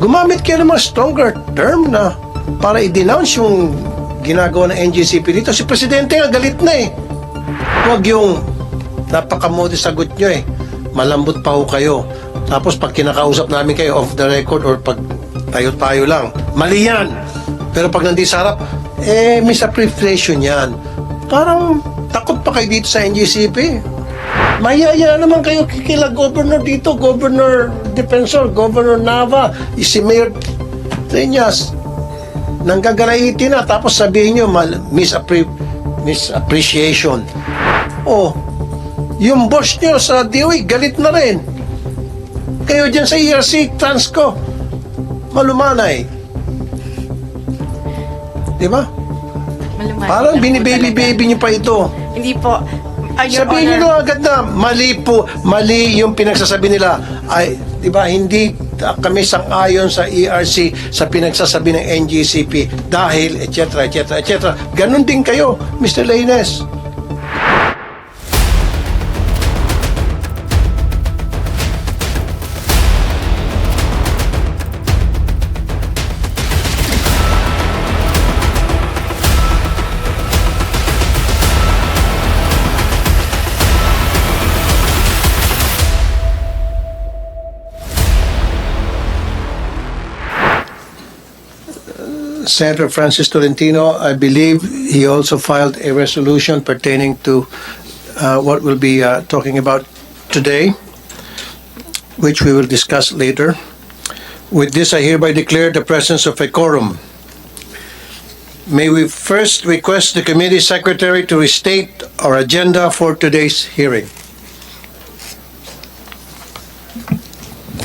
gumamit kayo ng mga stronger term na para i-denounce yung ginagawa ng NGCP dito. Si Presidente nga galit na eh. Huwag yung napakamote sagot nyo eh. Malambot pa ho kayo. Tapos pag kinakausap namin kayo off the record or pag tayo-tayo lang, mali yan. Pero pag nandito sa harap, misappropriation yan. Parang takot pa kayo dito sa NGCP. Mayaya naman kayo kila Governor dito, Governor Defensor, Governor Nava, si Mayor Tenyas. Nanggagalaiti na, tapos sabihin nyo, misappreciation. Oh, yung boss nyo sa DOE, galit na rin. Kayo dyan sa ERC, Transco, malumanay. Diba? Malumanay Parang lang po binibaby-baby nyo pa ito. Hindi po. Your Sabihin nyo Honor, na agad na mali yung pinagsasabi nila. Ay, di ba, hindi kami sang-ayon sa ERC sa pinagsasabi ng NGCP dahil, etc., etc., etc. Ganon din kayo, Mr. Lainez. Senator Francis Tolentino, I believe he also filed a resolution pertaining to what we'll be talking about today, which we will discuss later. With this, I hereby declare the presence of a quorum. May we first request the committee secretary to restate our agenda for today's hearing.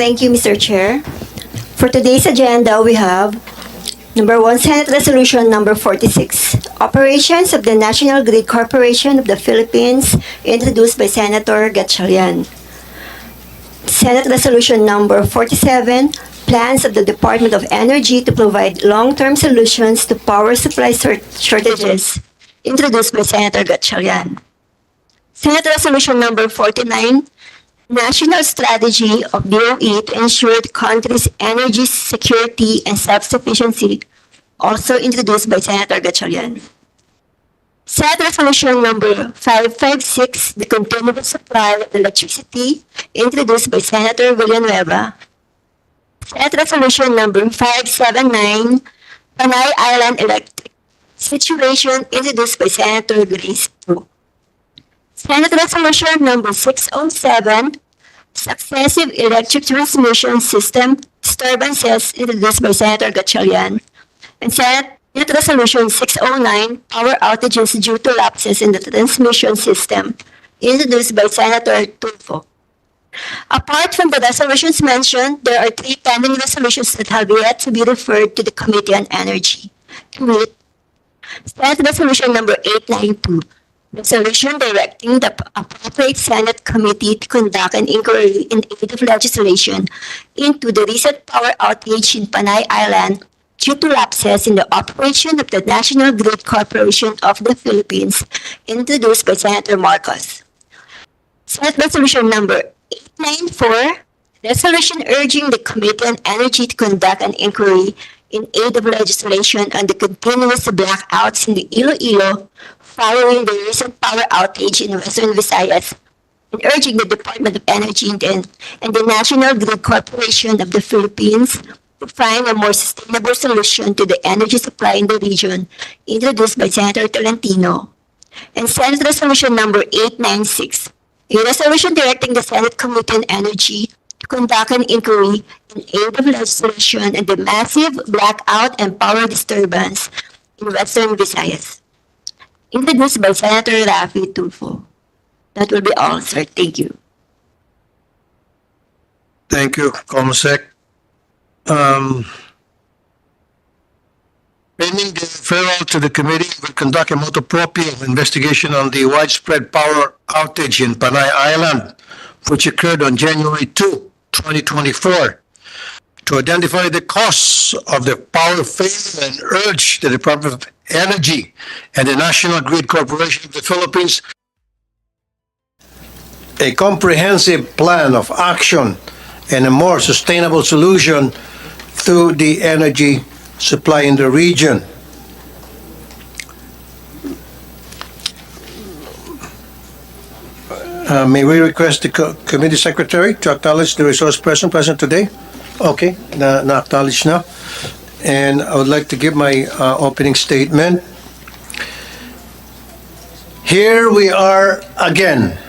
Thank you, Mr. Chair. For today's agenda, we have number 1, Senate Resolution number 46, Operations of the National Grid Corporation of the Philippines, introduced by Senator Gatchalian. Senate Resolution number 47, Plans of the Department of Energy to provide long-term solutions to power supply shortages, introduced by Senator Gatchalian. Senate Resolution number 49, National Strategy of DOE to ensure the country's energy security and self-sufficiency, also introduced by Senator Gatchalian. Senate Resolution number 556, the continuous supply of electricity, introduced by Senator Villanueva. Senate Resolution number 579, Panay Island Electric Situation, introduced by Senator Grace Fu. Senate Resolution number 607, Successive Electric Transmission System Disturbances, introduced by Senator Gatchalian. And Senate Resolution 609, Power Outages Due to Lapses in the Transmission System, introduced by Senator Tulpo. Apart from the resolutions mentioned, there are 3 pending resolutions that have yet to be referred to the Committee on Energy. Senate Resolution number 892, resolution directing the appropriate Senate committee to conduct an inquiry in aid of legislation into the recent power outage in Panay Island due to lapses in the operation of the National Grid Corporation of the Philippines, introduced by Senator Marcos. Senate Resolution number 894, resolution urging the Committee on Energy to conduct an inquiry in aid of legislation on the continuous blackouts in the Iloilo following the recent power outage in Western Visayas, and urging the Department of Energy and the National Grid Corporation of the Philippines to find a more sustainable solution to the energy supply in the region, introduced by Senator Tolentino. And Senate Resolution number 896, a resolution directing the Senate Committee on Energy to conduct an inquiry in aid of legislation on the massive blackout and power disturbance in Western Visayas, introduced by Senator Raffy Tulpo. That will be all, sir. Thank you. Thank you, Comsec. Pending the referral to the committee, will conduct a motu proprio investigation on the widespread power outage in Panay Island, which occurred on January 2, 2024, to identify the cause of the power failure and urge the Department of Energy and the National Grid Corporation of the Philippines a comprehensive plan of action and a more sustainable solution to the energy supply in the region. May we request the committee secretary to acknowledge the resource person present today? Okay, na-acknowledge na. And I would like to give my opening statement. Here we are again.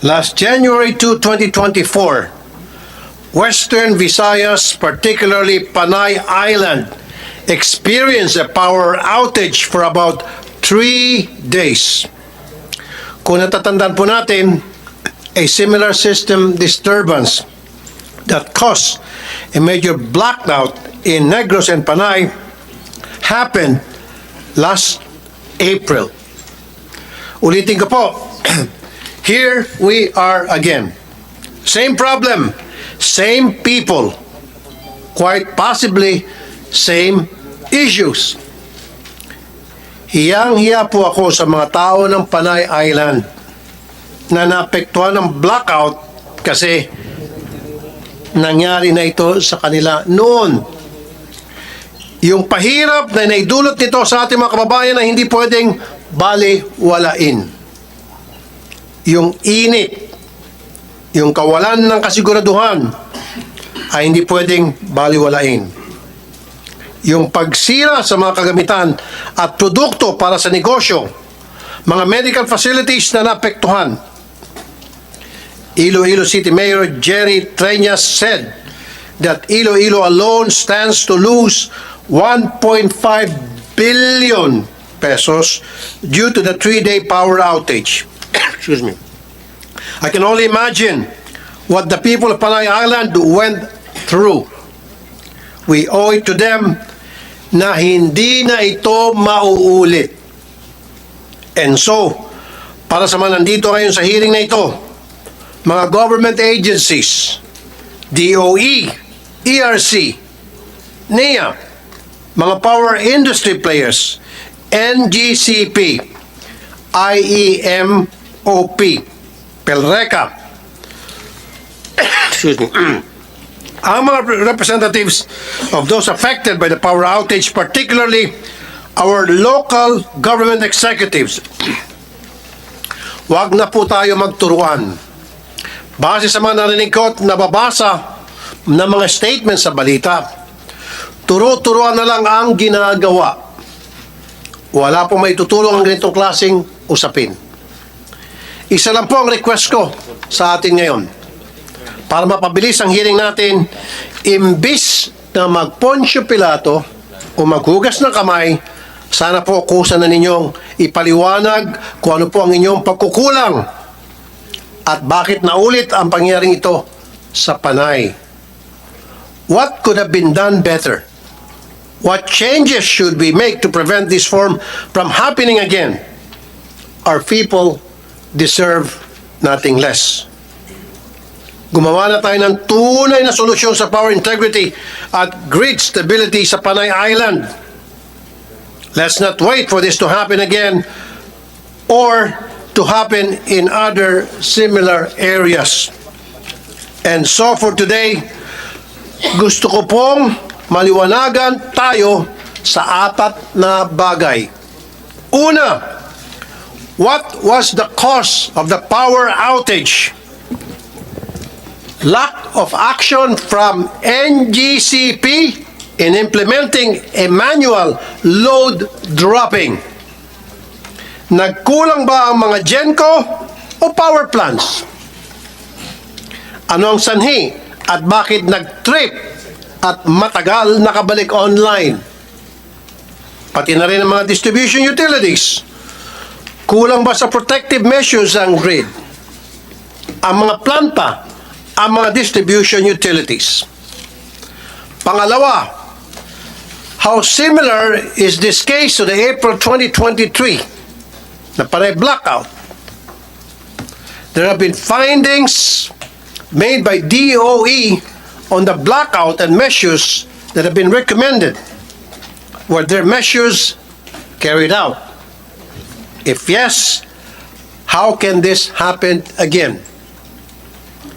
Last January 2, 2024, Western Visayas, particularly Panay Island, experienced a power outage for about 3 days. Kung natatandaan po natin, a similar system disturbance that caused a major blackout in Negros and Panay happened last April. Ulitin ko po, here we are again. Same problem, same people, quite possibly same issues. Hiyang-hiya po ako sa mga tao ng Panay Island na naapektuhan ng blackout kasi nangyari na ito sa kanila noon. Yung pahirap na naidulot nito sa ating mga kababayan na hindi pwedeng baliwalain. Yung init, yung kawalan ng kasiguraduhan ay hindi pwedeng baliwalain. Yung pagsira sa mga kagamitan at produkto para sa negosyo, mga medical facilities na naapektuhan. Iloilo City Mayor Jerry Treñas said that Iloilo alone stands to lose 1.5 billion pesos due to the 3-day power outage. Excuse me. I can only imagine what the people of Panay Island went through. We owe it to them na hindi na ito mauulit. And so, para sa mga nandito ngayon sa hearing na ito, mga government agencies, DOE, ERC, NEA, mga power industry players, NGCP, IEMOP, PELRECA, excuse me, ang mga representatives of those affected by the power outage, particularly our local government executives, wag na po tayo magturuan. Base sa mga narinig ko at nababasa na mga statements sa balita, turo-turuan na lang ang ginagawa. Wala pong maitutulong ang ganitong klaseng usapin. Isa lang po ang request ko sa atin ngayon. Para mapabilis ang hearing natin, imbis na mag-Poncio Pilato o maghugas ng kamay, sana po kusa na ninyong ipaliwanag kung ano po ang inyong pagkukulang at bakit naulit ang pangyayaring ito sa Panay. What could have been done better? What changes should we make to prevent this from happening again? Our people deserve nothing less. Gumawa na tayo ng tunay na solusyon sa power integrity at grid stability sa Panay Island. Let's not wait for this to happen again or to happen in other similar areas. And so for today, gusto ko pong maliwanagan tayo sa apat na bagay. Una, what was the cause of the power outage? Lack of action from NGCP in implementing a manual load dropping. Nagkulang ba ang mga GENCO o power plants? Ano ang sanhi at bakit nag-trip at matagal nakabalik online? Pati na rin ang mga distribution utilities. Kulang ba sa protective measures ang grid? Ang mga planta, ang mga distribution utilities. Pangalawa, how similar is this case to the April 2023 na Panay blackout? There have been findings made by DOE on the blackout and measures that have been recommended. Were there measures carried out? If yes, how can this happen again?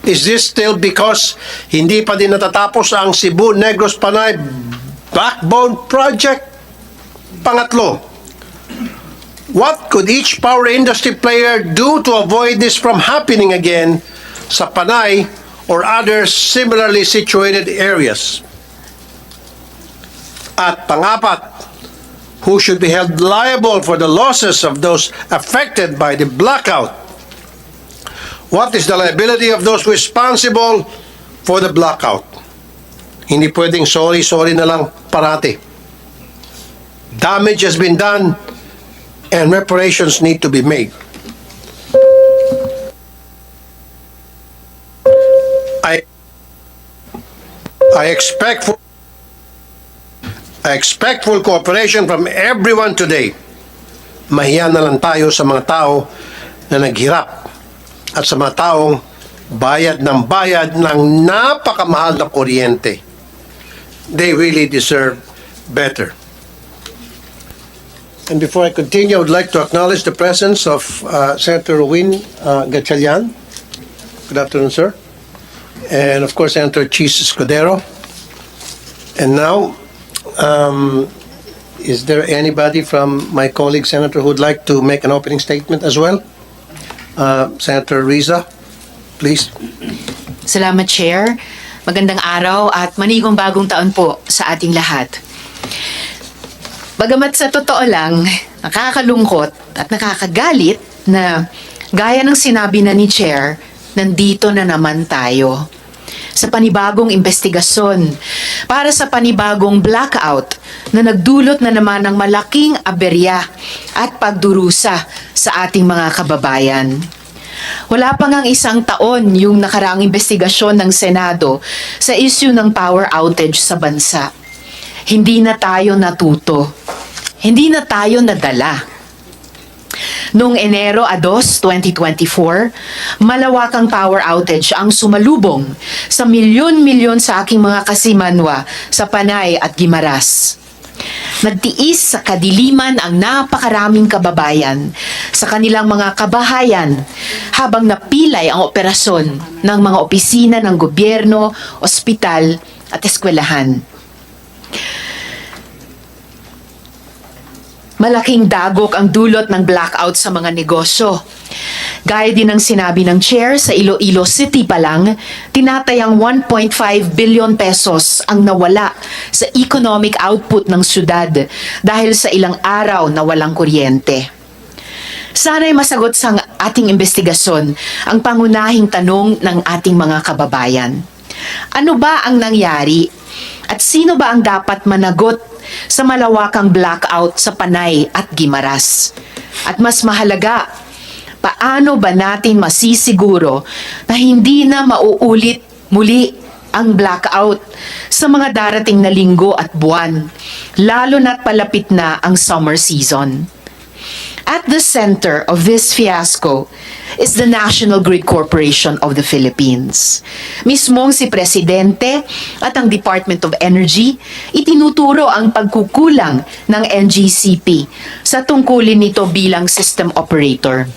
Is this still because hindi pa din natatapos ang Cebu Negros Panay Backbone Project? Pangatlo, what could each power industry player do to avoid this from happening again sa Panay or other similarly situated areas? At pangapat, who should be held liable for the losses of those affected by the blackout? What is the liability of those responsible for the blackout? Hindi pwedeng sorry na lang parati. Damage has been done and reparations need to be made. I expect full cooperation from everyone today. Mahiya na lang tayo sa mga tao na naghirap at sa mga taong bayad ng napakamahal na kuryente. They really deserve better. And before I continue, I would like to acknowledge the presence of Senator Ruin Gatchalian. Good afternoon, sir. And of course, Senator Chis Escudero. And now, is there anybody from my colleague senator who would like to make an opening statement as well? Senator Riza, please. Salamat, Chair. Magandang araw at manigong bagong taon po sa ating lahat. Bagamat sa totoo lang, nakakalungkot at nakakagalit na gaya ng sinabi na ni Chair, nandito na naman tayo sa panibagong investigasyon para sa panibagong blackout na nagdulot na naman ng malaking aberya at pagdurusa sa ating mga kababayan. Wala pa ngang isang taon yung nakaraang investigasyon ng Senado sa issue ng power outage sa bansa. Hindi na tayo natuto. Hindi na tayo nadala. Noong Enero 2, 2024, malawakang power outage ang sumalubong sa milyon-milyon sa aking mga kasimanwa sa Panay at Guimaras. Nagtiis sa kadiliman ang napakaraming kababayan sa kanilang mga kabahayan habang napilay ang operasyon ng mga opisina ng gobyerno, ospital at eskwelahan. Malaking dagok ang dulot ng blackout sa mga negosyo. Gaya din ng sinabi ng chair, sa Iloilo City pa lang, tinatayang 1.5 billion pesos ang nawala sa economic output ng syudad dahil sa ilang araw na walang kuryente. Sana'y masagot sa ating investigasyon ang pangunahing tanong ng ating mga kababayan. Ano ba ang nangyari? At sino ba ang dapat managot sa malawakang blackout sa Panay at Guimaras? At mas mahalaga, paano ba natin masisiguro na hindi na mauulit muli ang blackout sa mga darating na linggo at buwan, lalo na't palapit na ang summer season? At the center of this fiasco is the National Grid Corporation of the Philippines. Mismong si Presidente at ang Department of Energy itinuturo ang pagkukulang ng NGCP sa tungkulin nito bilang system operator.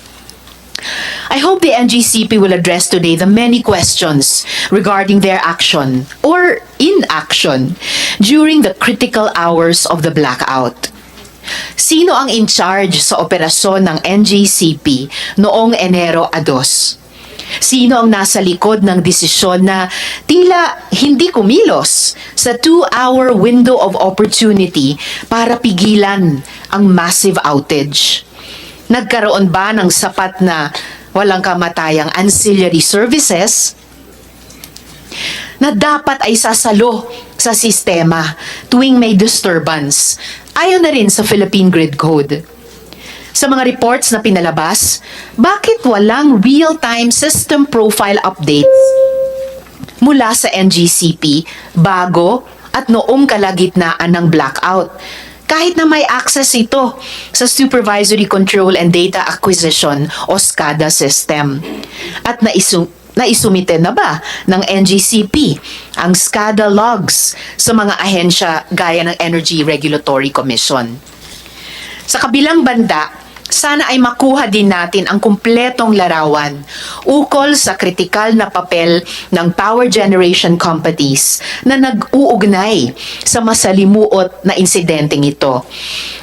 I hope the NGCP will address today the many questions regarding their action or inaction during the critical hours of the blackout. Sino ang in charge sa operasyon ng NGCP noong Enero 2? Sino ang nasa likod ng desisyon na tila hindi kumilos sa 2-hour window of opportunity para pigilan ang massive outage? Nagkaroon ba ng sapat na walang kamatayang ancillary services na dapat ay sasalo sa sistema tuwing may disturbance, ayon na rin sa Philippine Grid Code? Sa mga reports na pinalabas, bakit walang real-time system profile updates mula sa NGCP bago at noong kalagitnaan ng blackout? Kahit na may access ito sa Supervisory Control and Data Acquisition o SCADA system. At naisumite na ba ng NGCP ang SCADA logs sa mga ahensya gaya ng Energy Regulatory Commission? Sa kabilang banda, sana ay makuha din natin ang kumpletong larawan ukol sa kritikal na papel ng power generation companies na nag-uugnay sa masalimuot na insidenteng ito.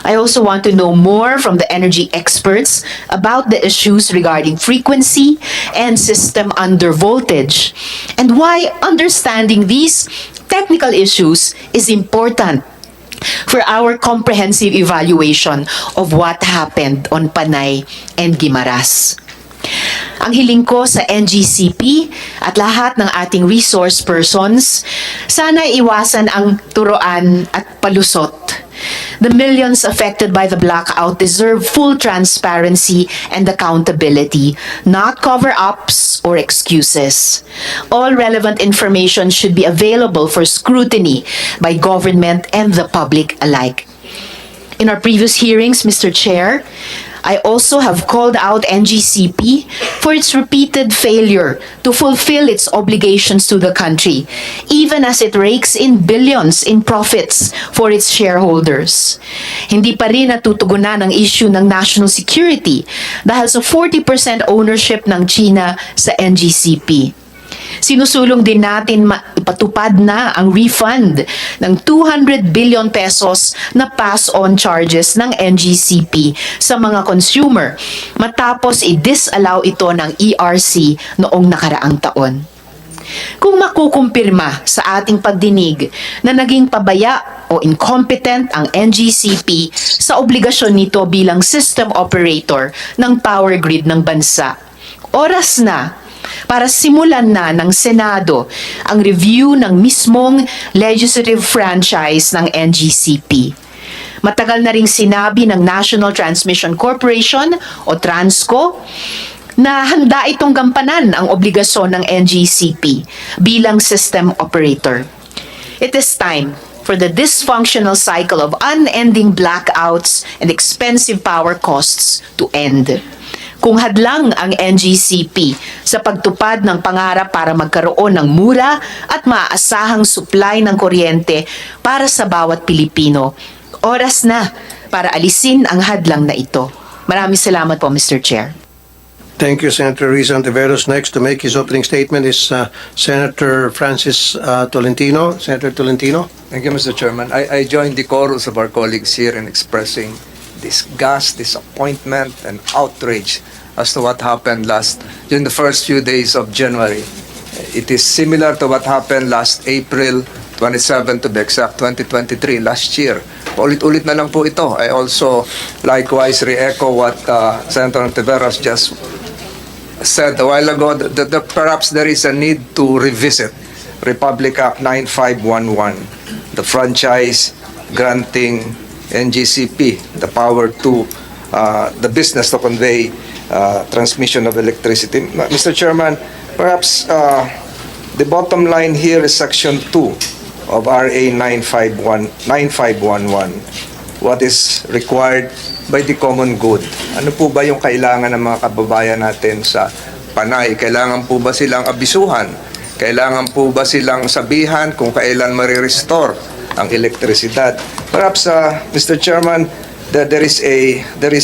I also want to know more from the energy experts about the issues regarding frequency and system under voltage and why understanding these technical issues is important for our comprehensive evaluation of what happened on Panay and Guimaras. Ang hiling ko sa NGCP at lahat ng ating resource persons, sana iwasan ang turoan at palusot. The millions affected by the blackout deserve full transparency and accountability, not cover-ups or excuses. All relevant information should be available for scrutiny by government and the public alike. In our previous hearings, Mr. Chair, I also have called out NGCP for its repeated failure to fulfill its obligations to the country, even as it rakes in billions in profits for its shareholders. Hindi pa rin natutugunan ang issue ng national security dahil sa 40% ownership ng China sa NGCP. Sinusulong din natin ipatupad na ang refund ng 200 billion pesos na pass-on charges ng NGCP sa mga consumer matapos i-disallow ito ng ERC noong nakaraang taon. Kung makukumpirma sa ating pagdinig na naging pabaya o incompetent ang NGCP sa obligasyon nito bilang system operator ng power grid ng bansa, oras na para simulan na ng Senado ang review ng mismong legislative franchise ng NGCP. Matagal na ring sinabi ng National Transmission Corporation o Transco na handa itong gampanan ang obligasyon ng NGCP bilang system operator. It is time for the dysfunctional cycle of unending blackouts and expensive power costs to end. Kung hadlang ang NGCP sa pagtupad ng pangarap para magkaroon ng mura at maaasahang supply ng kuryente para sa bawat Pilipino, oras na para alisin ang hadlang na ito. Maraming salamat po, Mr. Chair. Thank you, Senator Rizal Ontiveros. Next to make his opening statement is Senator Francis Tolentino. Senator Tolentino. Thank you, Mr. Chairman. I join the chorus of our colleagues here in expressing disgust, disappointment, and outrage as to what happened during the first few days of January. It is similar to what happened last April 27 to be exact, 2023, last year. Ulit-ulit na lang po ito. I also likewise re-echo what Senator Ontiveros just said a while ago, that perhaps there is a need to revisit Republic Act 9511, the franchise granting NGCP the power to the business to convey transmission of electricity. Mr. Chairman, perhaps the bottom line here is Section 2 of RA 9511. What is required by the common good? Ano po ba yung kailangan ng mga kababayan natin sa Panay? Kailangan po ba silang abisuhan? Kailangan po ba silang sabihan kung kailan marirestore ang elektrisidad? Perhaps, Mr. Chairman, that there is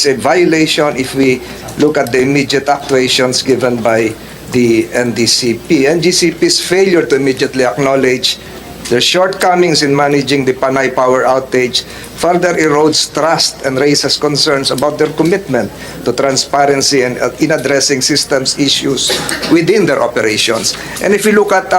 a violation if we look at the immediate actuations given by the NDCP. NGCP's failure to immediately acknowledge their shortcomings in managing the Panay power outage further erodes trust and raises concerns about their commitment to transparency and in addressing systems issues within their operations. And if you look at,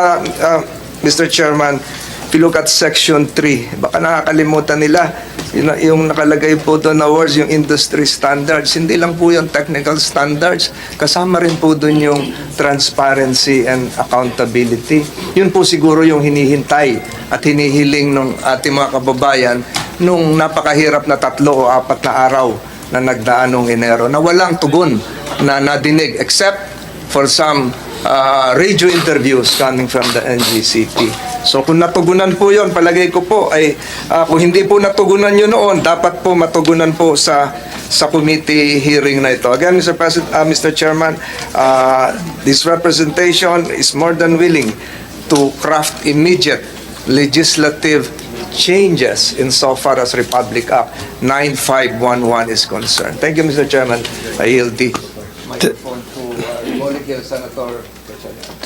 Mr. Chairman, if you look at Section 3, baka nakakalimutan nila, yung nakalagay po doon na words, yung industry standards, hindi lang po yung technical standards, kasama rin po doon yung transparency and accountability. Yun po siguro yung hinihintay at hinihiling ng ating mga kababayan nung napakahirap na 3 o 4 na araw na nagdaan noong Enero na walang tugon na nadinig except for some radio interviews coming from the NGCP. So kung natugunan po yon, palagay ko po ay kung hindi po natugunan yun noon, dapat po matugunan po sa committee hearing na ito. Again, Mr. Chairman, this representation is more than willing to craft immediate legislative changes insofar as Republic Act 9511 is concerned. Thank you, Mr. Chairman. I yield the microphone to colleague Senator.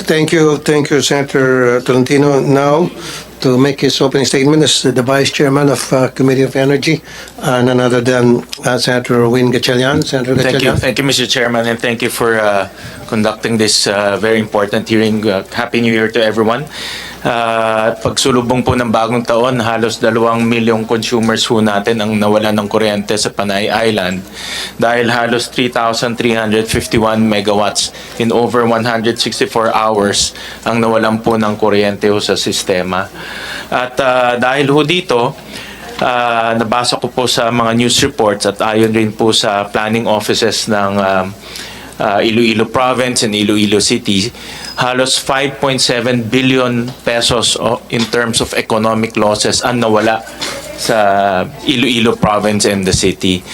Thank you, Senator Tolentino. Now, to make his opening statement is the Vice Chairman of Committee of Energy, none other than Senator Win Gatchalian. Senator Gatchalian. Thank you, Mr. Chairman, and thank you for conducting this very important hearing. Happy New Year to everyone. Pagsulubong po ng bagong taon, halos 2 milyong consumers ho natin ang nawalan ng kuryente sa Panay Island dahil halos 3,351 megawatts in over 164 hours ang nawalan po ng kuryente ho sa sistema. At dahil ho dito, nabasa ko po sa mga news reports at ayon rin po sa planning offices ng Iloilo Province and Iloilo City, halos 5.7 billion pesos in terms of economic losses ang nawala sa Iloilo Province and the city.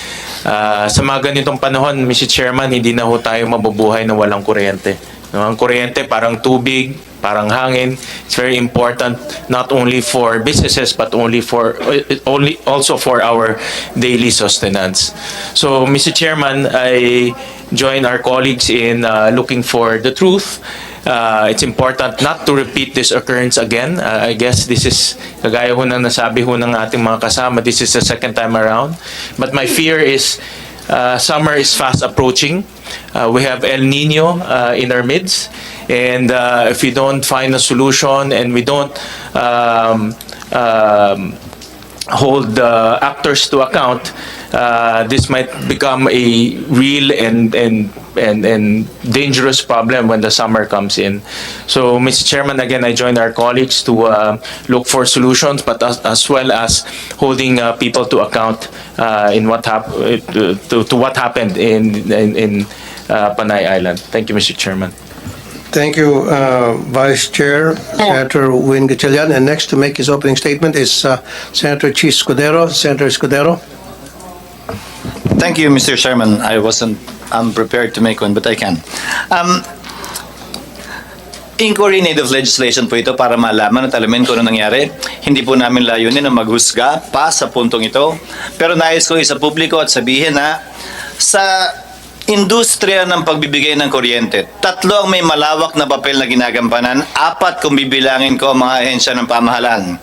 Sa mga ganitong panahon, Mr. Chairman, hindi na ho tayo mabubuhay na walang kuryente. No, ang kuryente parang tubig, parang hangin. It's very important not only for businesses but also for our daily sustenance. So, Mr. Chairman, I join our colleagues in looking for the truth. It's important not to repeat this occurrence again. I guess this is, kagaya ho ng nasabi ho ng ating mga kasama, this is the second time around. But my fear is summer is fast approaching. We have El Nino in our midst. And if we don't find a solution and we don't hold the actors to account, this might become a real and dangerous problem when the summer comes in. So, Mr. Chairman, again, I join our colleagues to look for solutions, but as well as holding people to account in what to what happened in Panay Island. Thank you, Mr. Chairman. Thank you, Vice Chair, Senator Win Gatchalian. And next to make his opening statement is Senator Chis Escudero. Senator Escudero. Thank you, Mr. Chairman. I wasn't prepared to make one, but I can. Inquiry in aid of legislation po ito para malaman at alamin kung ano nangyari. Hindi po namin layunin na maghusga pa sa puntong ito. Pero nais ko isa publiko at sabihin na sa industriya ng pagbibigay ng kuryente, 3 ang may malawak na papel na ginagampanan, 4 kung bibilangin ko ang mga ahensya ng pamahalaan.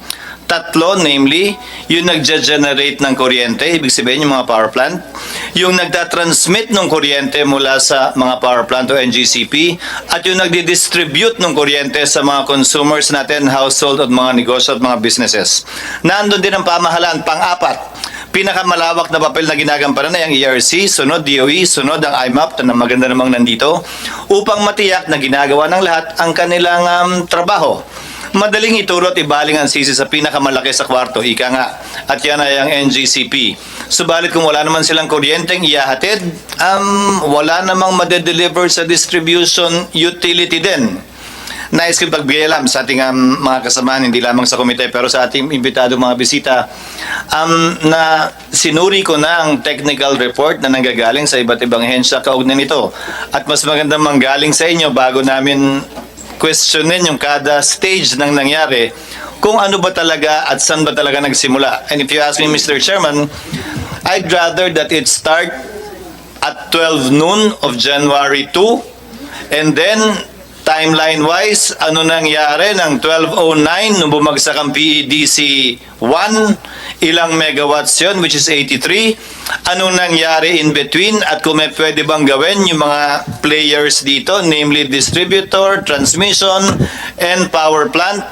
3, namely, yung nagja-generate ng kuryente, ibig sabihin yung mga power plant, yung nagtatransmit ng kuryente mula sa mga power plant o NGCP, at yung nagdi-distribute ng kuryente sa mga consumers natin, household at mga negosyo at mga businesses. Nandun din ang pamahalaan, pang-4. Pinakamalawak na papel na ginagampanan ay ang ERC, sunod DOE, sunod ang IMAP na maganda namang nandito, upang matiyak na ginagawa ng lahat ang kanilang trabaho. Madaling ituro at ibaling ang sisi sa pinakamalaki sa kwarto, ika nga, at yan ay ang NGCP. Subalit kung wala naman silang kuryenteng iyahatid, wala namang madedeliver sa distribution utility din. Nais ko pagbigay alam sa ating mga kasamahan, hindi lamang sa komite, pero sa ating imbitado mga bisita, na sinuri ko na ang technical report na nanggagaling sa iba't ibang hensya kaugnay nito. At mas magandang manggaling sa inyo bago namin questionin yung kada stage ng nangyari, kung ano ba talaga at saan ba talaga nagsimula. And if you ask me, Mr. Chairman, I'd rather that it start at 12 noon of January 2, and then timeline-wise, ano nangyari ng 12:09 nung bumagsak ang PEDC 1, ilang megawatts yun, which is 83. Anong nangyari in between at kung may pwede bang gawin yung mga players dito, namely distributor, transmission, and power plant.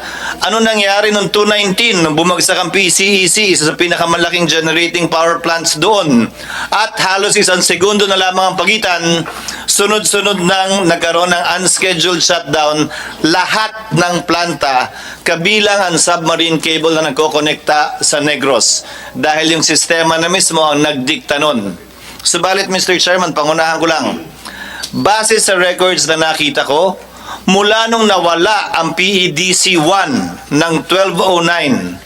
Ano nangyari noong 2019 nung bumagsak ang PCEC, isa sa pinakamalaking generating power plants doon. At halos 1 segundo na lamang ang pagitan, sunod-sunod nang nagkaroon ng unscheduled shutdown lahat ng planta, kabilang ang submarine cable na nagkokonekta sa Negros dahil yung sistema na mismo ang nagdikta nun. Subalit, Mr. Chairman, pangunahan ko lang, base sa records na nakita ko, mula nung nawala ang PEDC 1 ng 12:09,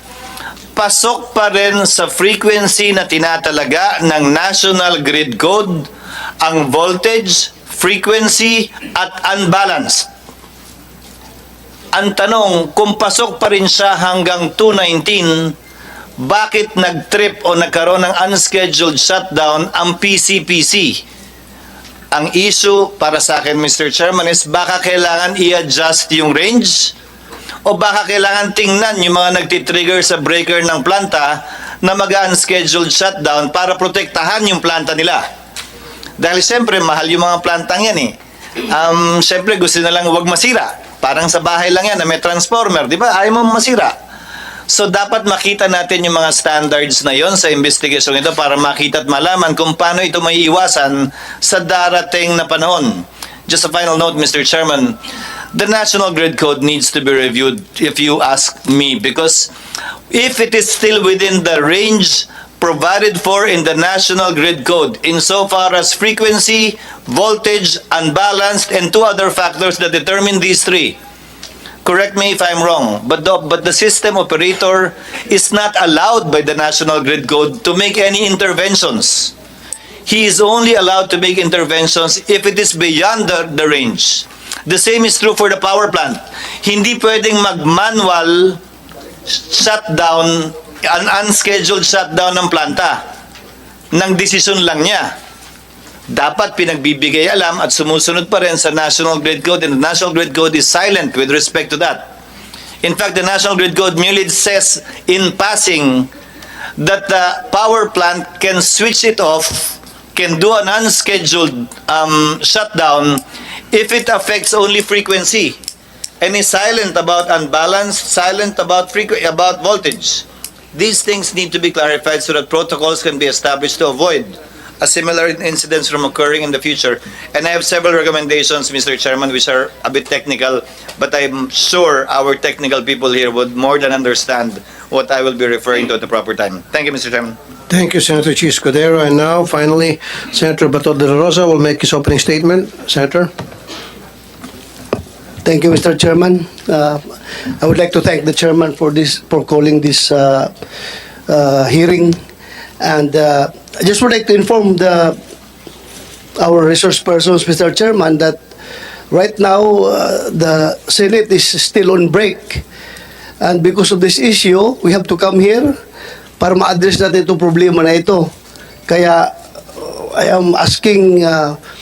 pasok pa rin sa frequency na tinatalaga ng National Grid Code ang voltage, frequency at unbalanced. Ang tanong, kung pasok pa rin siya hanggang 219, bakit nag-trip o nagkaroon ng unscheduled shutdown ang PCPC? Ang issue para sa akin, Mr. Chairman, is baka kailangan i-adjust yung range o baka kailangan tingnan yung mga nagtitrigger sa breaker ng planta na mag-unscheduled shutdown para protektahan yung planta nila. Dahil siyempre, mahal yung mga plantang yan eh. Siyempre, gusto na lang huwag masira. Parang sa bahay lang yan na may transformer, di ba? Ayaw mo masira. So, dapat makita natin yung mga standards na yon sa investigation ito para makita at malaman kung paano ito may iwasan sa darating na panahon. Just a final note, Mr. Chairman, the National Grid Code needs to be reviewed, if you ask me, because if it is still within the range provided for in the National Grid Code, insofar as frequency, voltage, unbalanced, and two other factors that determine these three. Correct me if I'm wrong, but the system operator is not allowed by the National Grid Code to make any interventions. He is only allowed to make interventions if it is beyond the range. The same is true for the power plant. Hindi pwedeng mag-manual shutdown, an unscheduled shutdown ng planta. Nang desisyon lang niya. Dapat pinagbibigay alam at sumusunod pa rin sa National Grid Code, and the National Grid Code is silent with respect to that. In fact, the National Grid Code merely says in passing that the power plant can switch it off, can do an unscheduled shutdown if it affects only frequency, and is silent about unbalance, silent about about voltage. These things need to be clarified so that protocols can be established to avoid a similar incidents from occurring in the future. And I have several recommendations, Mr. Chairman, which are a bit technical, but I'm sure our technical people here would more than understand what I will be referring to at the proper time. Thank you, Mr. Chairman. Thank you, Senator Chis Cordero. And now, finally, Senator Bato de la Rosa will make his opening statement. Senator? Thank you, Mr. Chairman. I would like to thank the chairman for calling this hearing, and I just would like to inform our resource persons, Mr. Chairman, that right now the Senate is still on break, and because of this issue, we have to come here para ma-address natin itong problema na ito. Kaya I am asking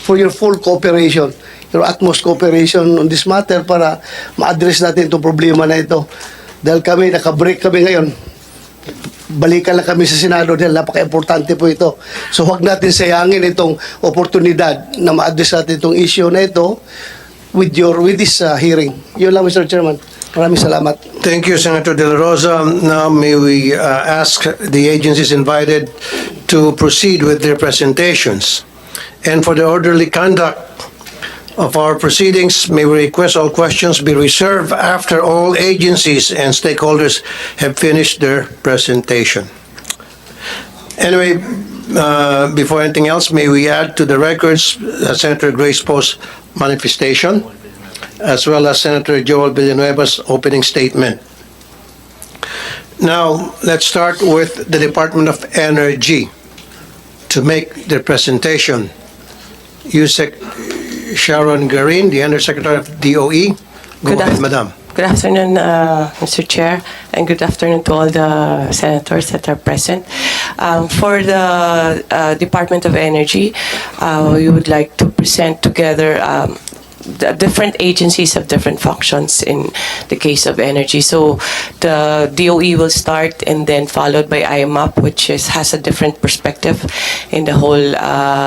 for your full cooperation, your utmost cooperation on this matter para ma-address natin itong problema na ito. Dahil kami, naka-break kami ngayon. Balikan lang kami sa Senado dahil napaka-importante po ito. So huwag natin sayangin itong oportunidad na ma-address natin itong issue na ito with this hearing. Yun lang, Mr. Chairman. Maraming salamat. Thank you, Senator De La Rosa. Now may we ask the agencies invited to proceed with their presentations. And for the orderly conduct of our proceedings, may we request all questions be reserved after all agencies and stakeholders have finished their presentation. Anyway, before anything else, may we add to the records Senator Grace Poe's manifestation, as well as Senator Joel Villanueva's opening statement. Now, let's start with the Department of Energy to make their presentation. Yusek Sharon Garin, the Undersecretary of DOE. Go ahead, Madam. Good afternoon, Mr. Chair, and good afternoon to all the senators that are present. For the Department of Energy, we would like to present together the different agencies have different functions in the case of energy. So the DOE will start and then followed by IMAP, which has a different perspective in the whole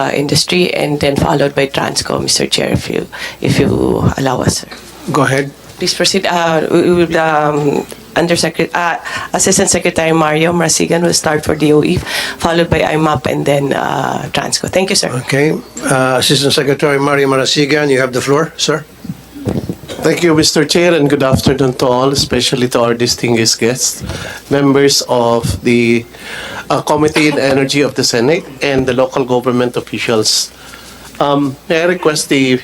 industry, and then followed by Transco, Mr. Chair, if you allow us, sir. Go ahead. Please proceed. We will, Assistant Secretary Mario Marasigan will start for DOE, followed by IMAP and then Transco. Thank you, sir. Okay. Assistant Secretary Mario Marasigan, you have the floor, sir. Thank you, Mr. Chair, and good afternoon to all, especially to our distinguished guests, members of the Committee on Energy of the Senate, and the local government officials. May I request the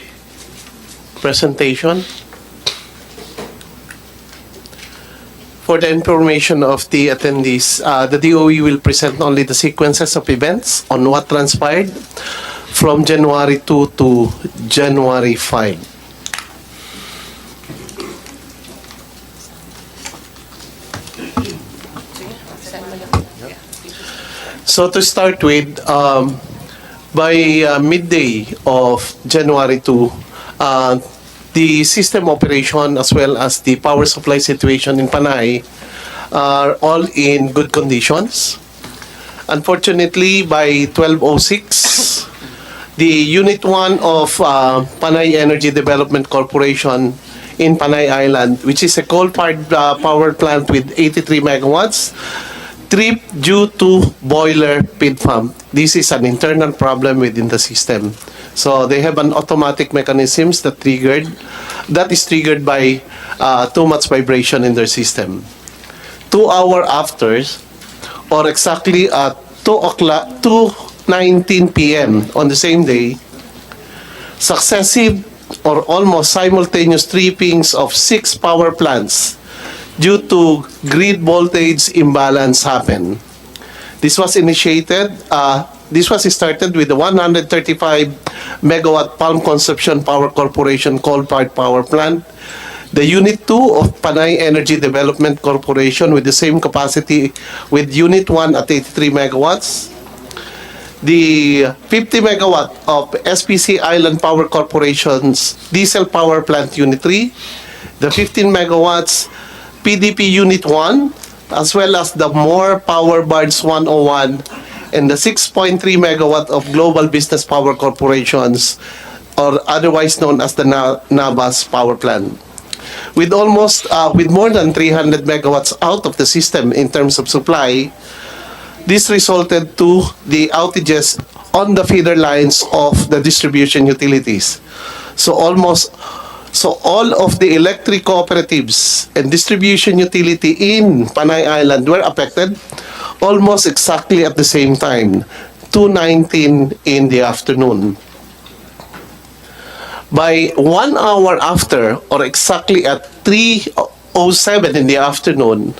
presentation? For the information of the attendees, the DOE will present only the sequences of events on what transpired from January 2 to January 5. So to start with, by midday of January 2, the system operation as well as the power supply situation in Panay are all in good conditions. Unfortunately, by 12:06, the Unit 1 of Panay Energy Development Corporation in Panay Island, which is a coal-fired power plant with 83 megawatts, tripped due to boiler pit pump. This is an internal problem within the system. So they have an automatic mechanisms that is triggered by too much vibration in their system. 2 hours after, or exactly at 2:19 p.m. on the same day, successive or almost simultaneous trippings of 6 power plants due to grid voltage imbalance happened. This was started with the 135 megawatt Palm Conception Power Corporation coal-fired power plant, the Unit 2 of Panay Energy Development Corporation with the same capacity with Unit 1 at 83 megawatts, the 50 megawatt of SPC Island Power Corporation's Diesel Power Plant Unit 3, the 15 megawatts PDP Unit 1, as well as the More Power Bards 101 and the 6.3 megawatt of Global Business Power Corporations, or otherwise known as the NABAS power plant. With more than 300 megawatts out of the system in terms of supply, this resulted to the outages on the feeder lines of the distribution utilities. So all of the electric cooperatives and distribution utility in Panay Island were affected almost exactly at the same time, 2:19 in the afternoon. By 1 hour after, or exactly at 3:07 in the afternoon,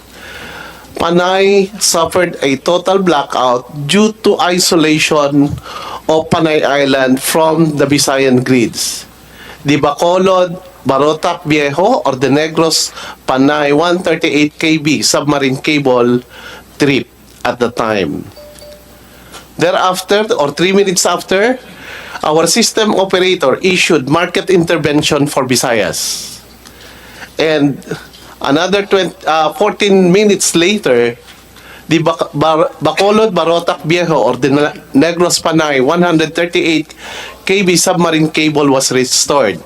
Panay suffered a total blackout due to isolation of Panay Island from the Visayan grids. The Bacolod, Barotac Viejo, or the Negros Panay 138 kV submarine cable trip at the time. Thereafter, or 3 minutes after, our system operator issued market intervention for Visayas. And another 14 minutes later, the Bacolod Barotac Viejo, or the Negros Panay 138 kV submarine cable was restored.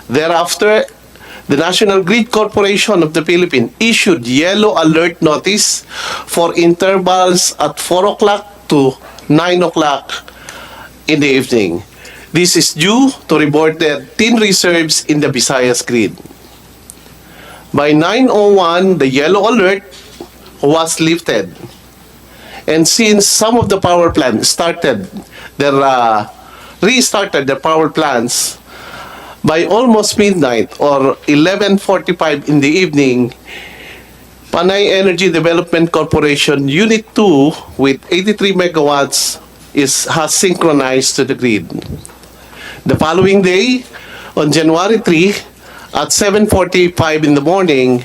Thereafter, the National Grid Corporation of the Philippines issued yellow alert notice for intervals at 4 o'clock to 9 o'clock in the evening. This is due to reported tin reserves in the Visayas grid. By 9:01, the yellow alert was lifted. And since some of the power plants restarted their power plants, by almost midnight or 11:45 in the evening, Panay Energy Development Corporation Unit 2 with 83 megawatts has synchronized to the grid. The following day, on January 3, at 7:45 in the morning,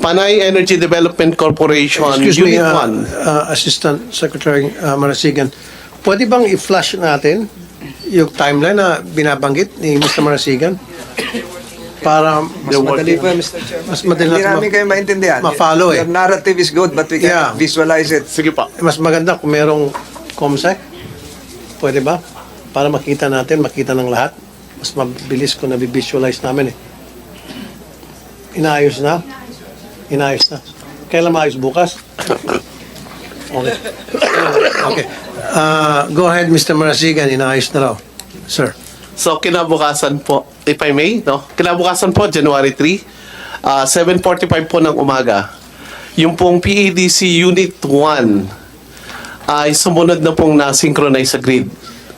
Panay Energy Development Corporation Excuse me, Unit 1. Assistant Secretary Marasigan, pwede bang i-flash natin yung timeline na binabanggit ni Mr. Marasigan? Para Mas madali po, Mr. Chairman. Mas madali Hindi natin namin kayo maintindihan. ma-follow Your narrative is good, but we Yeah. can visualize it. Sige pa. mas maganda kung merong COMSEC. Pwede ba? Para makita makita ng lahat. Mas mabilis kung nabivisualize namin eh. Inaayos na? Inaayos na. Kailan maayos bukas? Okay. Okay. Go ahead, Mr. Marasigan. Inaayos na raw. Sir. So kinabukasan po, if I may, no? Kinabukasan po, January 3, 7:45 po ng umaga. Yung pong PEDC Unit 1 ay sumunod na pong na-synchronize sa grid.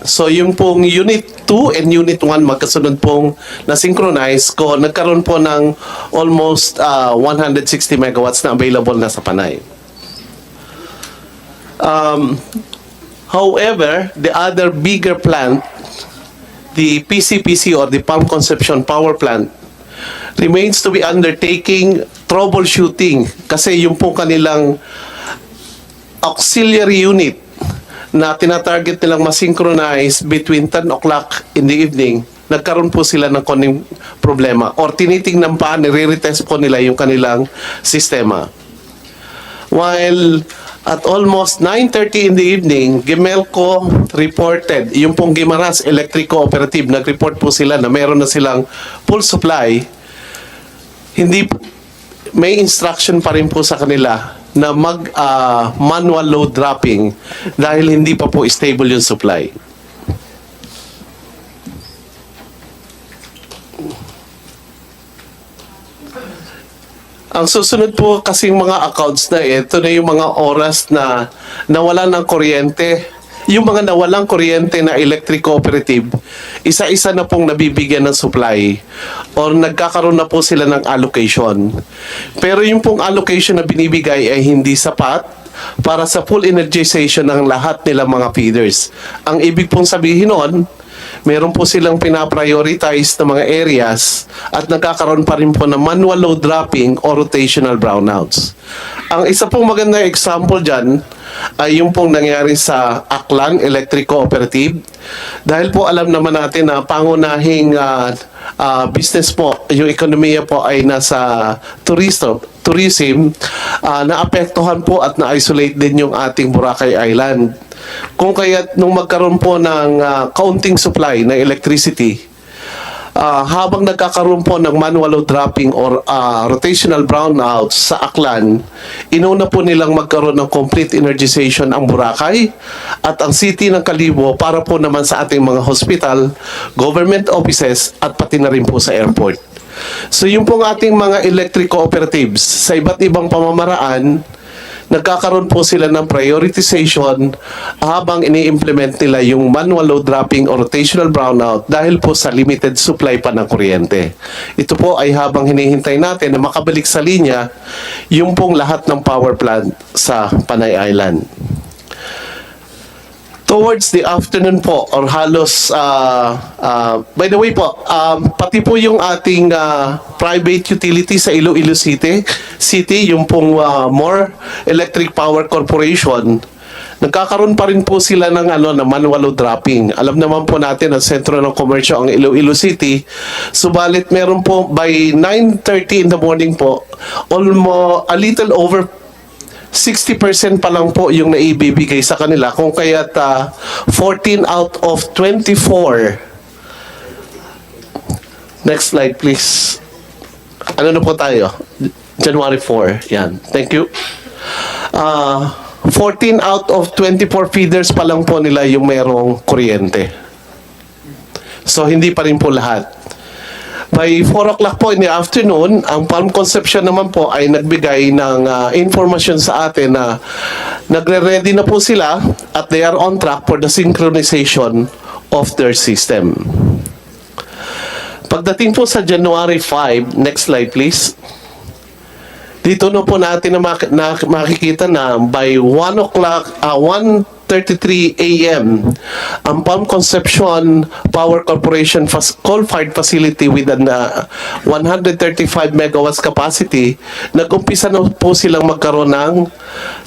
So yung pong Unit 2 and Unit 1 magkasunod pong na-synchronize ko, nagkaroon po ng almost 160 megawatts na available na sa Panay. However, the other bigger plant, the PCPC or the Palm Conception Power Plant, remains to be undertaking troubleshooting kasi yung pong kanilang auxiliary unit na tinatarget nilang masynchronize between 10 o'clock in the evening, nagkaroon po sila ng koning problema. Or tinitingnan pa, nire-retest po nila yung kanilang sistema. While at almost 9:30 in the evening, Gemelco reported, yung pong Guimaras Electric Cooperative, nag-report po sila na meron na silang full supply. Hindi, may instruction pa rin po sa kanila na manual load dropping dahil hindi pa po stable yung supply. Ang susunod po kasing mga accounts na ito na yung mga oras na nawalan ng kuryente. Yung mga nawalang kuryente na electric cooperative, isa-isa na pong nabibigyan ng supply or nagkakaroon na po sila ng allocation. Pero yung pong allocation na binibigay ay hindi sapat para sa full energization ng lahat nilang mga feeders. Ang ibig pong sabihin nun, meron po silang pinaprioritize na mga areas at nagkakaroon pa rin po ng manual load dropping o rotational brownouts. Ang isa pong magandang example dyan ay yung pong nangyari sa Aklan Electric Cooperative. Dahil po alam naman natin na pangunahing business po, yung ekonomiya po ay nasa tourism, naapektuhan po at na-isolate din yung ating Boracay Island. Kung kaya nung magkaroon po ng counting supply ng electricity, habang nagkakaroon po ng manual load dropping or rotational brownouts sa Aklan, inuna po nilang magkaroon ng complete energization ang Boracay at ang city ng Kalibo para po naman sa ating mga hospital, government offices at pati na rin po sa airport. So yung pong ating mga electric cooperatives sa iba't ibang pamamaraan, nagkakaroon po sila ng prioritization habang ini-implement nila yung manual load dropping or rotational brownout dahil po sa limited supply pa ng kuryente. Ito po ay habang hinihintay natin na makabalik sa linya yung pong lahat ng power plant sa Panay Island. Towards the afternoon po, or halos, by the way po, pati po yung ating private utility sa Iloilo City, yung pong More Electric Power Corporation, nagkakaroon pa rin po sila ng manual load dropping. Alam naman po natin na sentro ng komersyo ang Iloilo City, subalit meron po by 9:30 in the morning po, almost a little over 60% pa lang po yung naibibigay sa kanila, kung kaya't 14 out of 24. Next slide please. Ano na po tayo? January 4. Yan. Thank you. 14 out of 24 feeders pa lang po nila yung merong kuryente. So hindi pa rin po lahat. By 4 o'clock po in the afternoon, ang Palm Conception naman po ay nagbigay ng information sa atin na nagre-ready na po sila at they are on track for the synchronization of their system. Pagdating po sa January 5, next slide please. Dito na po natin na makikita na by 1 o'clock, 1:33 a.m. ang Palm Conception Power Corporation coal-fired facility with an 135 megawatts capacity, nag-umpisa na po silang magkaroon ng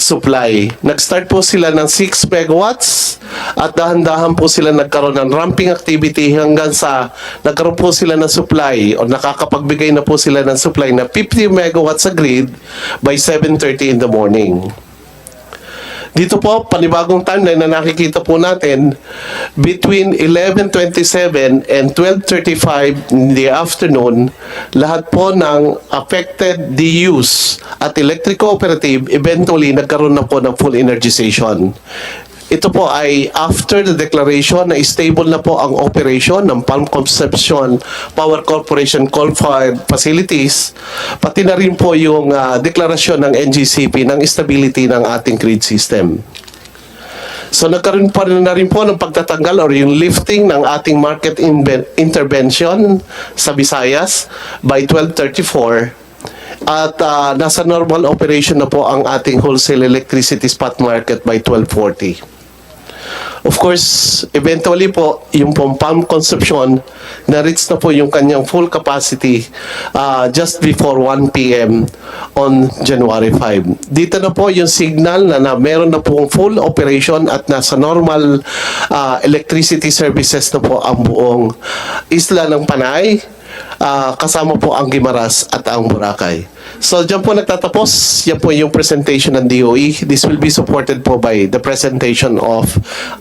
supply. Nag-start po sila ng 6 megawatts at dahan-dahan po sila nagkaroon ng ramping activity hanggang sa nagkaroon po sila ng supply o nakakapagbigay na po sila ng supply na 50 megawatts sa grid by 7:30 in the morning. Dito po, panibagong timeline na nakikita po natin, between 11:27 and 12:35 in the afternoon, lahat po ng affected DUs at electric cooperative eventually nagkaroon na po ng full energization. Ito po ay after the declaration na stable na po ang operation ng Palm Conception Power Corporation coal-fired facilities, pati na rin po yung deklarasyon ng NGCP ng stability ng ating grid system. So nagkaroon pa rin na rin po ng pagtatanggal or yung lifting ng ating market intervention sa Visayas by 12:34. At nasa normal operation na po ang ating wholesale electricity spot market by 12:40. Of course, eventually po, yung pump consumption, na-reach na po yung kanyang full capacity just before 1 p.m. on January 5. Dito na po yung signal na meron na pong full operation at nasa normal electricity services na po ang buong isla ng Panay, kasama po ang Guimaras at ang Boracay. So, dyan po nagtatapos. Yan po yung presentation ng DOE. This will be supported po by the presentation of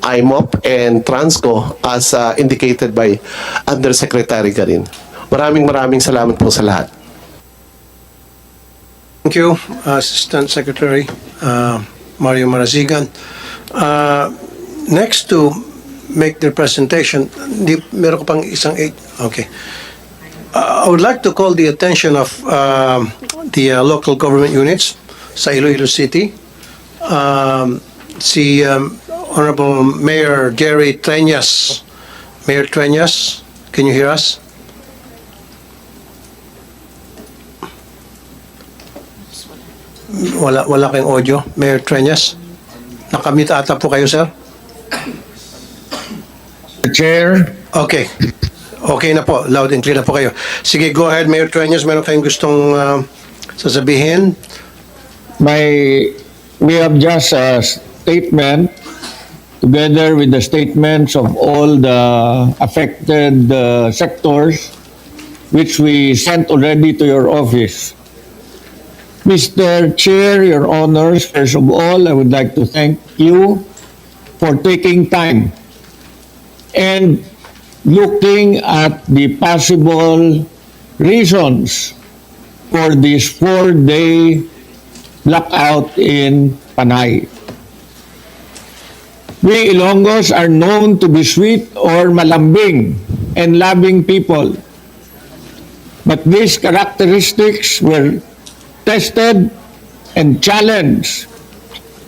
IMOP and Transco as indicated by Undersecretary Garin. Maraming salamat po sa lahat. Thank you, Assistant Secretary Mario Marazigan. Next to make the presentation, meron ko pang isang 8. Okay. I would like to call the attention of the local government units sa Iloilo City. Si Honorable Mayor Jerry Treñas. Mayor Treñas, can you hear us? Wala kayong audio. Mayor Treñas. Nakamute ata po kayo, sir? Chair, Okay. Okay na po. Loud and clear na po kayo. Sige, go ahead, Mayor Treñas. Meron kayong gustong sasabihin? we have just a statement together with the statements of all the affected sectors which we sent already to your office. Mr. Chair, Your Honors, first of all, I would like to thank you for taking time and looking at the possible reasons for this 4-day blackout in Panay. We Ilonggos are known to be sweet or malambing and loving people. But these characteristics were tested and challenged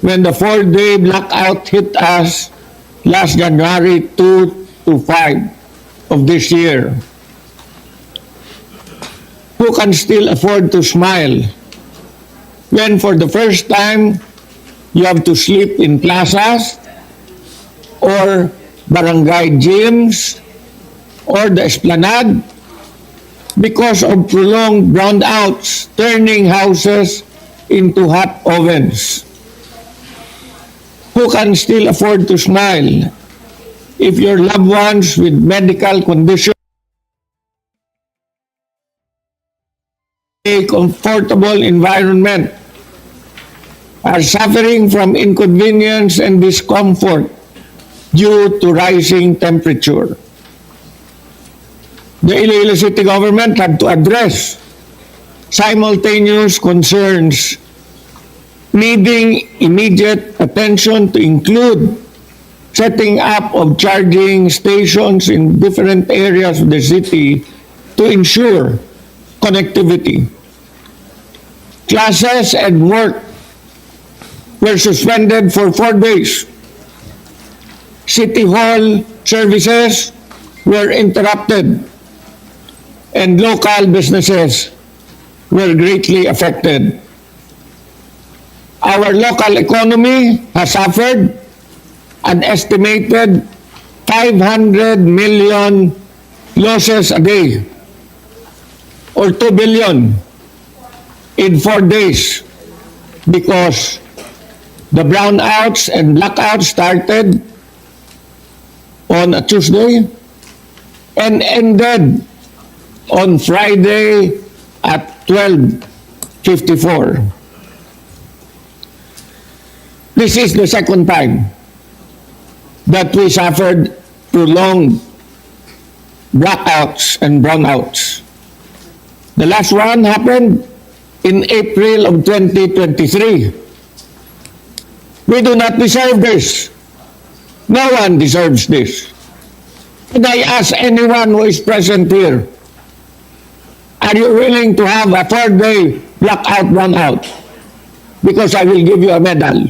when the 4-day blackout hit us last January 2 to 5 of this year. Who can still afford to smile when for the first time you have to sleep in plazas or barangay gyms or the esplanade because of prolonged brownouts, turning houses into hot ovens? Who can still afford to smile if your loved ones with medical conditions, a comfortable environment, are suffering from inconvenience and discomfort due to rising temperature? The Iloilo City government had to address simultaneous concerns needing immediate attention to include setting up of charging stations in different areas of the city to ensure connectivity. Classes and work were suspended for 4 days. City Hall services were interrupted and local businesses were greatly affected. Our local economy has suffered an estimated 500 million losses a day or 2 billion in 4 days because the brownouts and blackouts started on a Tuesday and ended on Friday at 12:54. This is the second time that we suffered prolonged blackouts and brownouts. The last one happened in April of 2023. We do not deserve this. No one deserves this. And I ask anyone who is present here, are you willing to have a 4-day blackout brownout? Because I will give you a medal.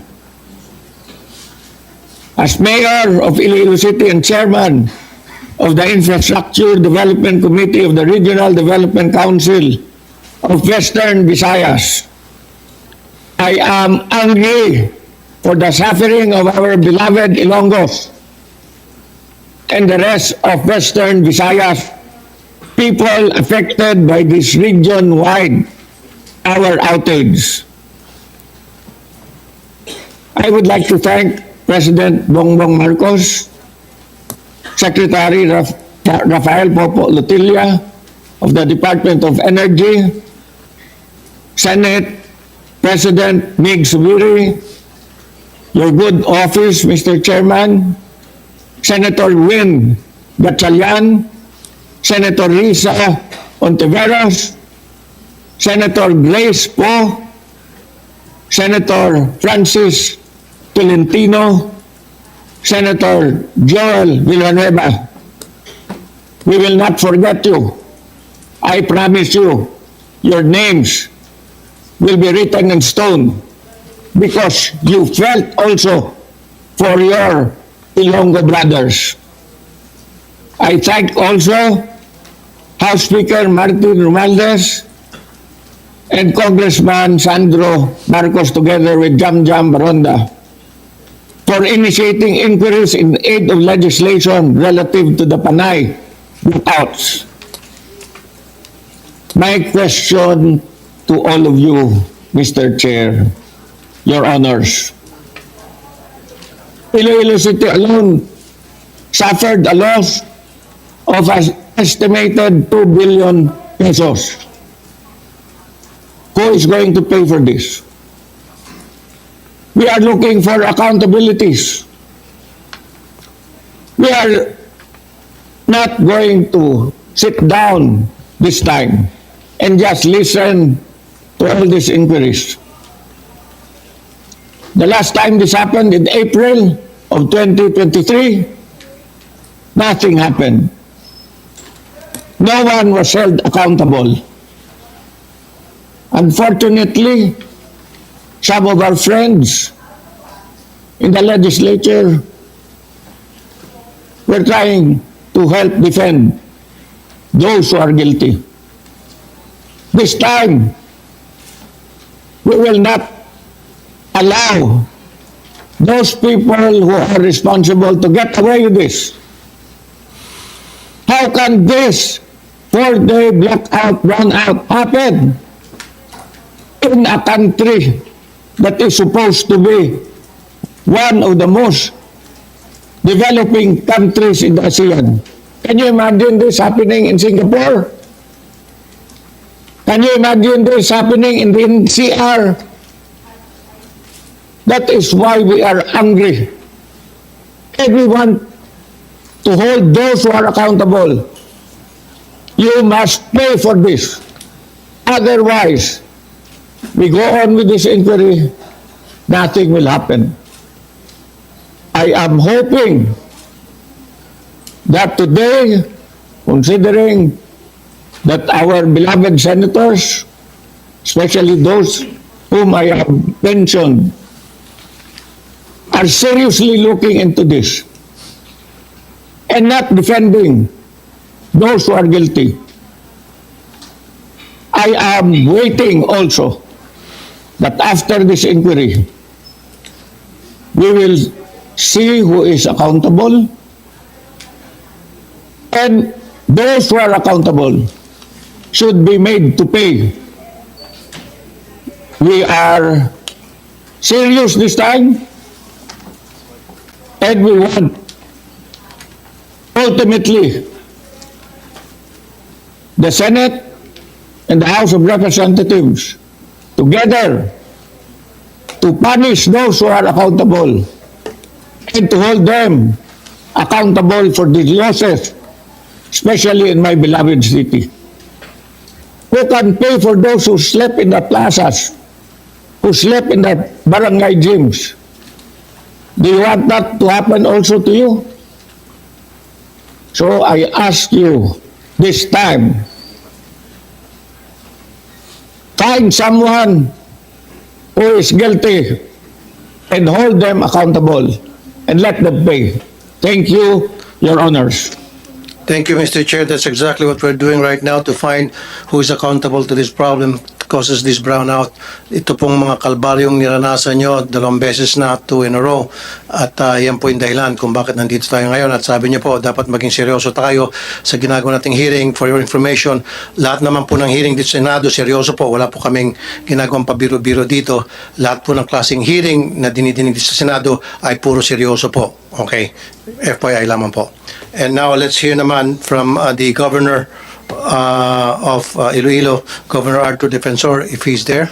As Mayor of Iloilo City and Chairman of the Infrastructure Development Committee of the Regional Development Council of Western Visayas, I am angry for the suffering of our beloved Ilonggos and the rest of Western Visayas, people affected by this region-wide power outage. I would like to thank President Bongbong Marcos, Secretary Raffy Tulpo Uminit of the Department of Energy, Senate President Mig Subiri, your good office, Mr. Chairman, Senator Win Gatchalian, Senator Risa Ontiveros, Senator Grace Poe, Senator Francis Tolentino, Senator Joel Villanueva. We will not forget you. I promise you, your names will be written in stone because you felt also for your Ilonggo brothers. I thank also House Speaker Martin Romualdez and Congressman Sandro Marcos together with Jam Baronda for initiating inquiries in aid of legislation relative to the Panay blackouts. My question to all of you, Mr. Chair, Your Honors. Iloilo City alone suffered a loss of an estimated 2 billion pesos. Who is going to pay for this? We are looking for accountabilities. We are not going to sit down this time and just listen to all these inquiries. The last time this happened in April of 2023, nothing happened. No one was held accountable. Unfortunately, some of our friends in the legislature were trying to help defend those who are guilty. This time, we will not allow those people who are responsible to get away with this. How can this 4-day blackout, brownout happen in a country that is supposed to be one of the most developing countries in the ASEAN? Can you imagine this happening in Singapore? Can you imagine this happening in the NCR? That is why we are angry. And we want to hold those who are accountable. You must pay for this. Otherwise, we go on with this inquiry, nothing will happen. I am hoping that today, considering that our beloved senators, especially those whom I have mentioned, are seriously looking into this and not defending those who are guilty. I am waiting also that after this inquiry, we will see who is accountable, and those who are accountable should be made to pay. We are serious this time, and we want ultimately the Senate and the House of Representatives together to punish those who are accountable and to hold them accountable for these losses, especially in my beloved city. Who can pay for those who slept in the plazas, who slept in the barangay gyms? Do you want that to happen also to you? So I ask you this time, find someone who is guilty and hold them accountable and let them pay. Thank you, Your Honors. Thank you, Mr. Chair. That's exactly what we're doing right now to find who is accountable to this problem. causes this brownout. Ito pong mga kalbaryong niranasan nyo 2 beses na, 2 in a row. At yan po yung dahilan kung bakit nandito tayo ngayon. At sabi niyo po, dapat maging seryoso tayo sa ginagawa nating hearing. For your information, lahat naman po ng hearing dito sa Senado, seryoso po. Wala po kaming ginagawang pabiro-biro dito. Lahat po ng klaseng hearing na dinidinig dito sa Senado ay puro seryoso po. Okay? FYI lamang po. And now, let's hear naman from the Governor of Iloilo, Governor Arthur Defensor, if he's there.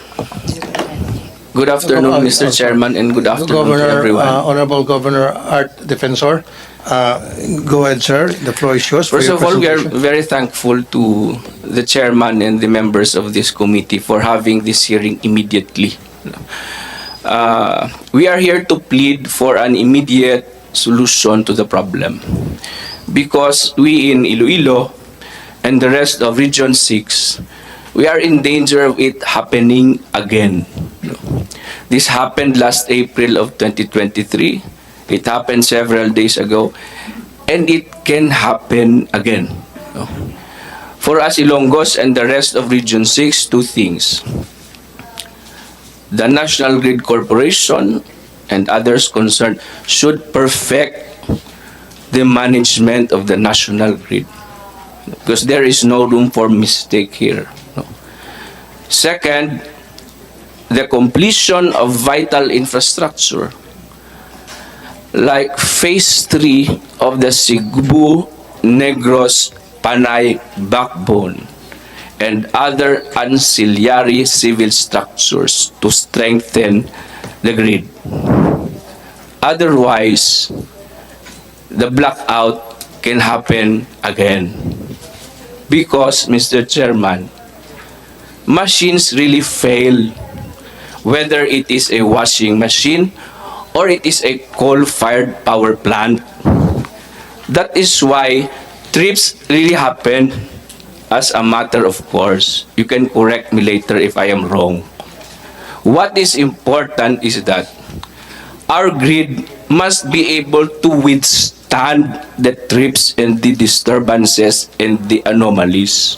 Good afternoon, Mr. Chairman, and good afternoon to everyone. Honorable Governor Art Defensor, go ahead, sir. The floor is yours. for First your of all, we are presentation. very thankful to the chairman and the members of this committee for having this hearing immediately. We are here to plead for an immediate solution to the problem because we in Iloilo and the rest of Region 6, we are in danger of it happening again. This happened last April of 2023. It happened several days ago, and it can happen again. For us Ilonggos and the rest of Region 6, 2 things. The National Grid Corporation and others concerned should perfect the management of the national grid, because there is no room for mistake here. Second, the completion of vital infrastructure like phase 3 of the Cebu Negros Panay backbone and other ancillary civil structures to strengthen the grid. Otherwise, the blackout can happen again. Because, Mr. Chairman, machines really fail, whether it is a washing machine or it is a coal-fired power plant. That is why trips really happen as a matter of course. You can correct me later if I am wrong. What is important is that our grid must be able to withstand the trips and the disturbances and the anomalies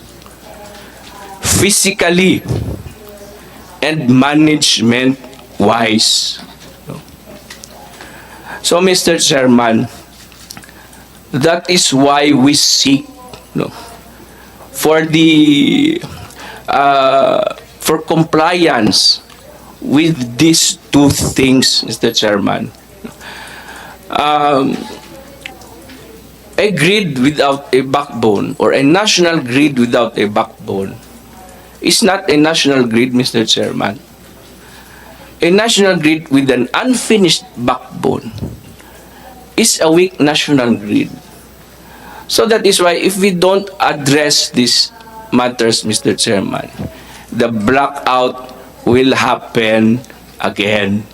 physically and management wise. So, Mr. Chairman, that is why we seek for the for compliance with these 2 things, Mr. Chairman. A grid without a backbone or a national grid without a backbone is not a national grid, Mr. Chairman. A national grid with an unfinished backbone is a weak national grid. So that is why if we don't address these matters, Mr. Chairman, the blackout will happen again.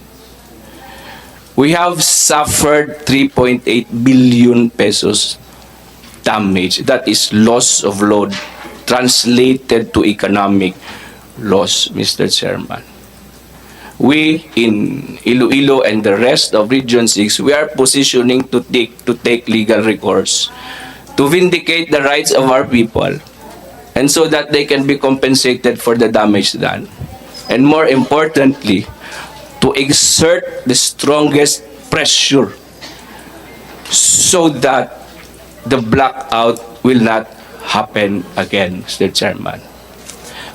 We have suffered 3.8 billion pesos damage. That is loss of load translated to economic loss, Mr. Chairman. We in Iloilo and the rest of Region 6, we are positioning to take legal recourse to vindicate the rights of our people and so that they can be compensated for the damage done. And more importantly, to exert the strongest pressure so that the blackout will not happen again, Mr. Chairman.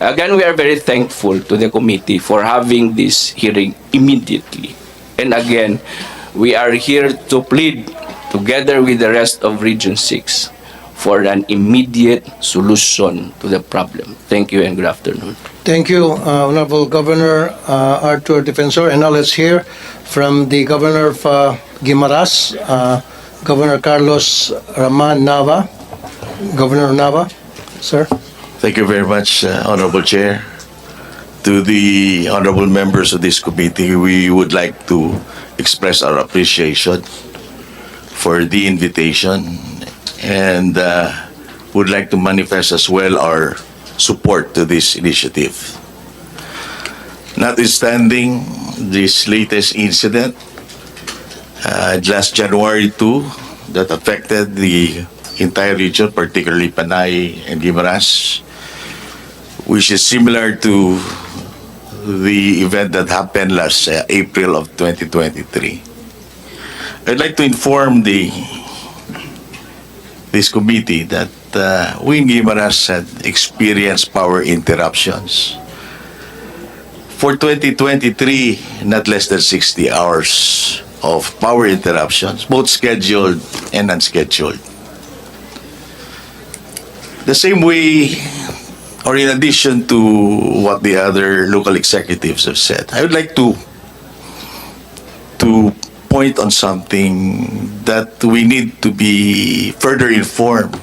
Again, we are very thankful to the committee for having this hearing immediately. And again, we are here to plead together with the rest of Region 6 for an immediate solution to the problem. Thank you and good afternoon. Thank you, Honorable Governor Arthur Defensor. And now let's hear from the Governor of Guimaras, Governor Carlos Raman Nava. Governor Nava, sir. Thank you very much, Honorable Chair. To the honorable members of this committee, we would like to express our appreciation for the invitation and would like to manifest as well our support to this initiative. Notwithstanding this latest incident, last January 2, that affected the entire region, particularly Panay and Guimaras, which is similar to the event that happened last April of 2023. I'd like to inform this committee that we in Guimaras had experienced power interruptions. For 2023, not less than 60 hours of power interruptions, both scheduled and unscheduled. The same way, or in addition to what the other local executives have said, I would like to point on something that we need to be further informed.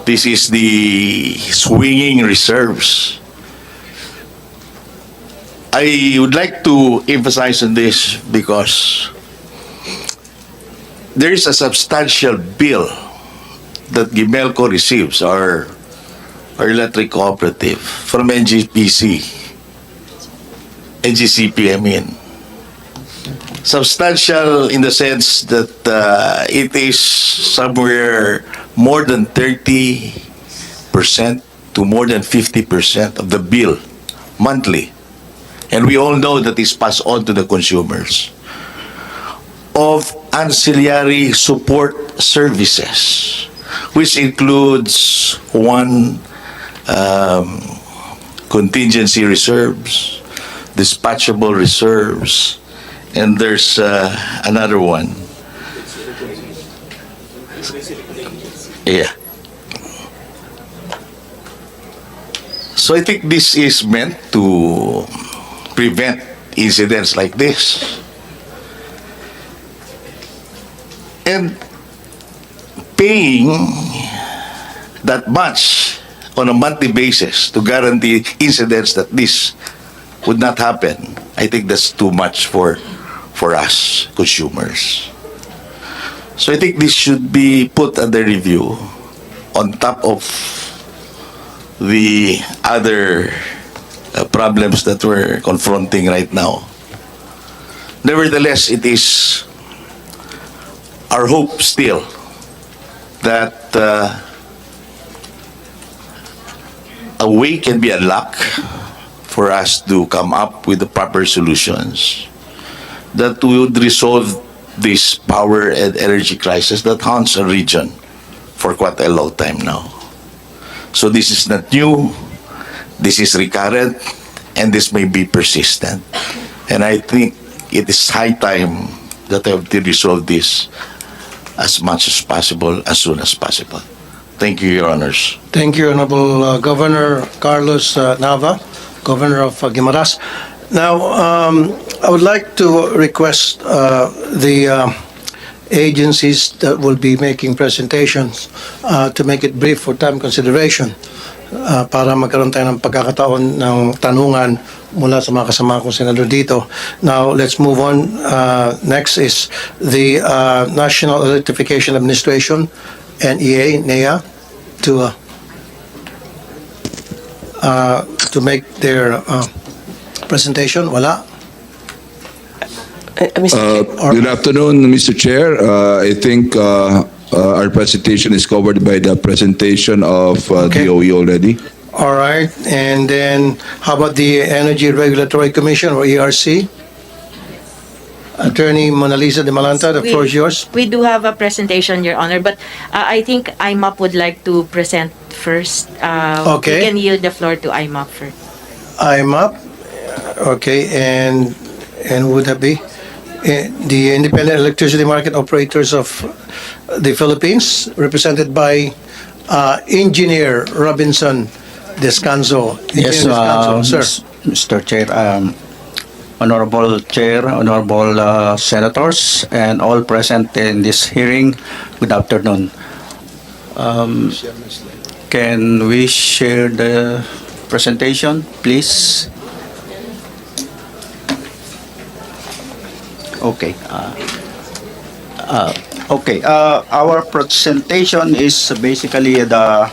This is the swinging reserves. I would like to emphasize on this because there is a substantial bill that Gimelco receives, our electric cooperative, from NGCP, I mean. Substantial in the sense that it is somewhere more than 30% to more than 50% of the bill monthly. And we all know that is passed on to the consumers of ancillary support services, which includes one, contingency reserves, dispatchable reserves, and there's another one. Yeah. So I think this is meant to prevent incidents like this. And paying that much on a monthly basis to guarantee incidents that this would not happen, I think that's too much for us consumers. So I think this should be put under review on top of the other problems that we're confronting right now. Nevertheless, it is our hope still that a way can be unlocked for us to come up with the proper solutions that would resolve this power and energy crisis that haunts our region for quite a long time now. So this is not new, this is recurrent, and this may be persistent. And I think it is high time that I have to resolve this as much as possible, as soon as possible. Thank you, Your Honors. Thank you, Honorable Governor Carlos Nava, Governor of Guimaras. Now, I would like to request the agencies that will be making presentations to make it brief for time consideration para magkaroon tayo ng pagkakataon ng tanungan mula sa mga kasama kong senador dito. Now, let's move on. Next is the National Electrification Administration, NEA, to make their presentation. Wala. Good afternoon, Mr. Chair. I think our presentation is covered by the presentation of DOE already. All right. And then how about the Energy Regulatory Commission, or ERC? Attorney Mona Lisa de Malanta, the floor is yours. We do have a presentation, Your Honor, but I think IMAP would like to present first. Okay. We can yield the floor to IMAP first. IMAP. Okay. And would that be the Independent Electricity Market Operators of the Philippines, represented by Engineer Robinson Descanso. Yes, Sir. Mr. Chair, Honorable Chair, Honorable Senators, and all present in this hearing, good afternoon. Can we share the presentation, please? Okay. Our presentation is basically the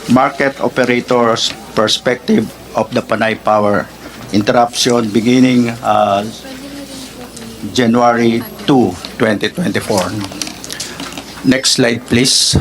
market operator's perspective of the Panay power interruption beginning January 2, 2024. Next slide, please.